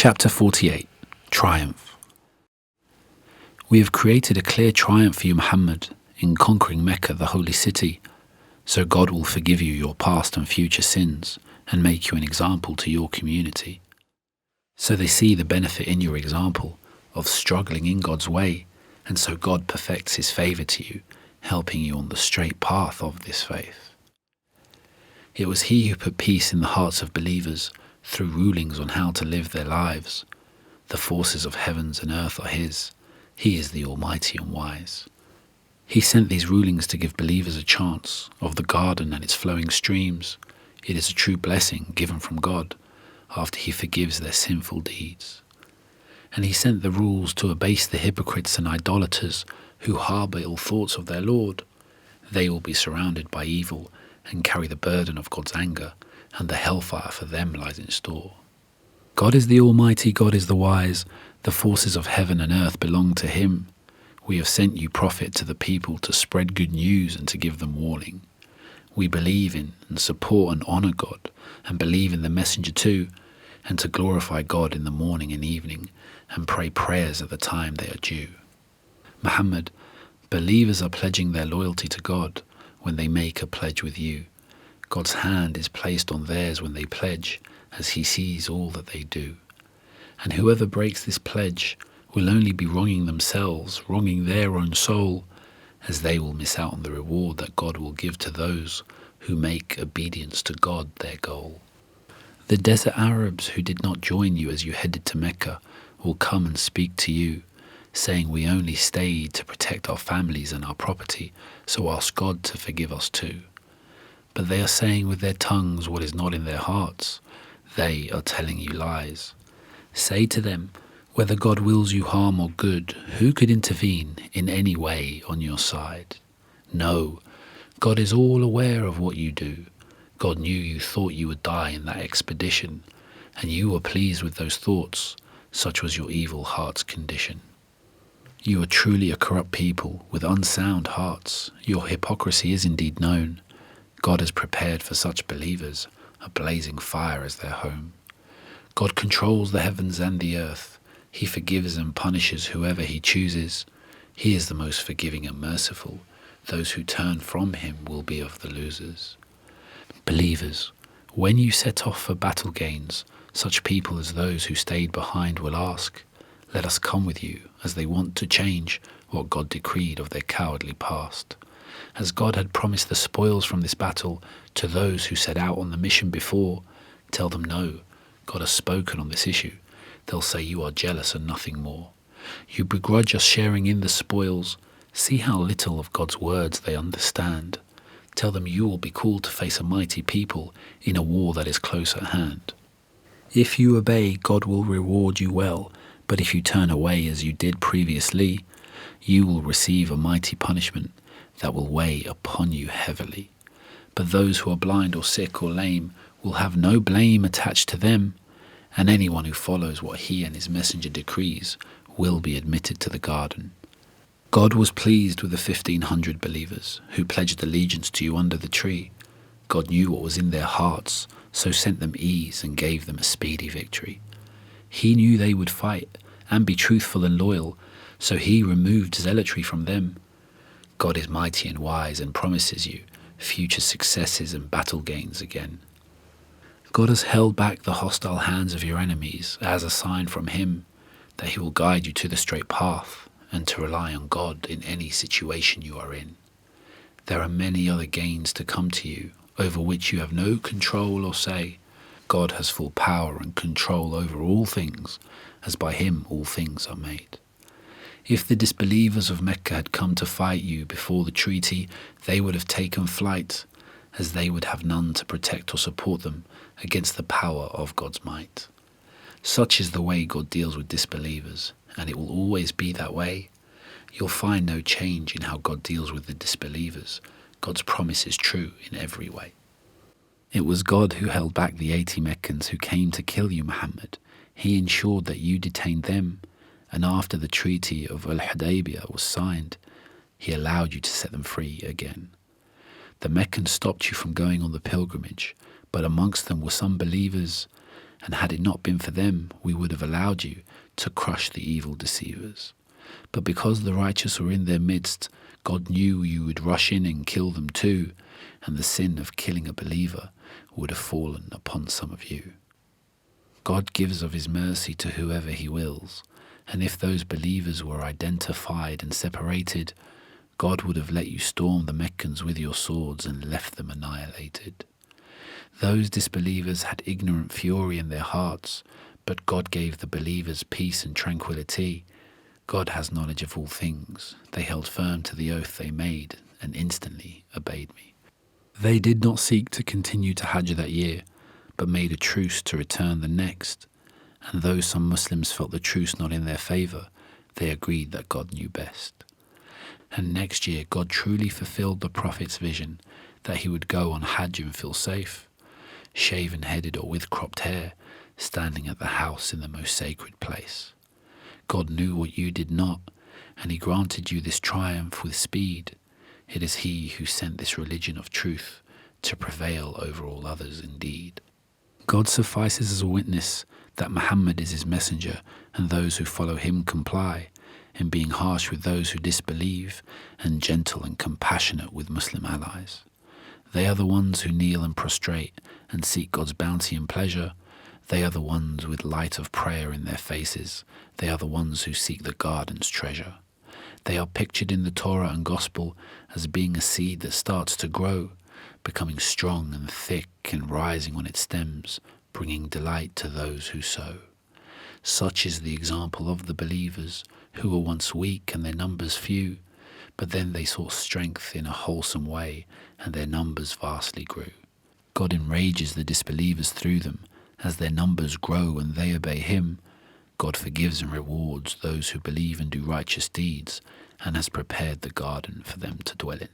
Chapter 48. Triumph. We have created a clear triumph for you, Muhammad, in conquering Mecca, the holy city, so God will forgive you your past and future sins and make you an example to your community. So they see the benefit in your example of struggling in God's way, and so God perfects His favour to you, helping you on the straight path of this faith. It was He who put peace in the hearts of believers through rulings on how to live their lives. The forces of heavens and earth are His. He is the Almighty and Wise. He sent these rulings to give believers a chance of the garden and its flowing streams. It is a true blessing given from God after He forgives their sinful deeds. And He sent the rules to abase the hypocrites and idolaters who harbour ill thoughts of their Lord. They will be surrounded by evil and carry the burden of God's anger, and the hellfire for them lies in store. God is the Almighty, God is the Wise. The forces of heaven and earth belong to Him. We have sent you prophet to the people to spread good news and to give them warning. We believe in and support and honour God, and believe in the messenger too, and to glorify God in the morning and evening, and pray prayers at the time they are due. Muhammad, believers are pledging their loyalty to God when they make a pledge with you. God's hand is placed on theirs when they pledge, as He sees all that they do. And whoever breaks this pledge will only be wronging themselves, wronging their own soul, as they will miss out on the reward that God will give to those who make obedience to God their goal. The desert Arabs who did not join you as you headed to Mecca will come and speak to you, saying we only stayed to protect our families and our property, so ask God to forgive us too. But they are saying with their tongues what is not in their hearts. They are telling you lies. Say to them, whether God wills you harm or good, who could intervene in any way on your side? No, God is all aware of what you do. God knew you thought you would die in that expedition, and you were pleased with those thoughts. Such was your evil heart's condition. You are truly a corrupt people with unsound hearts. Your hypocrisy is indeed known. God has prepared for such believers a blazing fire as their home. God controls the heavens and the earth. He forgives and punishes whoever He chooses. He is the most forgiving and merciful. Those who turn from Him will be of the losers. Believers, when you set off for battle gains, such people as those who stayed behind will ask, "Let us come with you," as they want to change what God decreed of their cowardly past. As God had promised the spoils from this battle to those who set out on the mission before, tell them no, God has spoken on this issue. They'll say you are jealous and nothing more. You begrudge us sharing in the spoils. See how little of God's words they understand. Tell them you will be called to face a mighty people in a war that is close at hand. If you obey, God will reward you well, but if you turn away as you did previously, you will receive a mighty punishment that will weigh upon you heavily. But those who are blind or sick or lame will have no blame attached to them, and anyone who follows what He and His messenger decrees will be admitted to the garden. God was pleased with the 1,500 believers who pledged allegiance to you under the tree. God knew what was in their hearts, so sent them ease and gave them a speedy victory. He knew they would fight and be truthful and loyal, so He removed zealotry from them. God is mighty and wise and promises you future successes and battle gains again. God has held back the hostile hands of your enemies as a sign from Him that He will guide you to the straight path and to rely on God in any situation you are in. There are many other gains to come to you over which you have no control or say. God has full power and control over all things, as by Him all things are made. If the disbelievers of Mecca had come to fight you before the treaty, they would have taken flight, as they would have none to protect or support them against the power of God's might. Such is the way God deals with disbelievers, and it will always be that way. You'll find no change in how God deals with the disbelievers. God's promise is true in every way. It was God who held back the 80 Meccans who came to kill you, Muhammad. He ensured that you detained them, and after the treaty of Al-Hudaybiyah was signed, He allowed you to set them free again. The Meccans stopped you from going on the pilgrimage, but amongst them were some believers, and had it not been for them, we would have allowed you to crush the evil deceivers. But because the righteous were in their midst, God knew you would rush in and kill them too, and the sin of killing a believer would have fallen upon some of you. God gives of his mercy to whoever he wills, and if those believers were identified and separated, God would have let you storm the Meccans with your swords and left them annihilated. Those disbelievers had ignorant fury in their hearts, but God gave the believers peace and tranquility. God has knowledge of all things. They held firm to the oath they made and instantly obeyed me. They did not seek to continue to Hajj that year, but made a truce to return the next. And though some Muslims felt the truce not in their favour, they agreed that God knew best. And next year God truly fulfilled the Prophet's vision that he would go on Hajj and feel safe, shaven-headed or with cropped hair, standing at the house in the most sacred place. God knew what you did not, and he granted you this triumph with speed. It is he who sent this religion of truth to prevail over all others indeed. God suffices as a witness that Muhammad is his messenger, and those who follow him comply, in being harsh with those who disbelieve, and gentle and compassionate with Muslim allies. They are the ones who kneel and prostrate and seek God's bounty and pleasure. They are the ones with light of prayer in their faces. They are the ones who seek the garden's treasure. They are pictured in the Torah and Gospel as being a seed that starts to grow, becoming strong and thick and rising on its stems, bringing delight to those who sow. Such is the example of the believers, who were once weak and their numbers few, but then they sought strength in a wholesome way, and their numbers vastly grew. God enrages the disbelievers through them, as their numbers grow and they obey him. God forgives and rewards those who believe and do righteous deeds, and has prepared the garden for them to dwell in.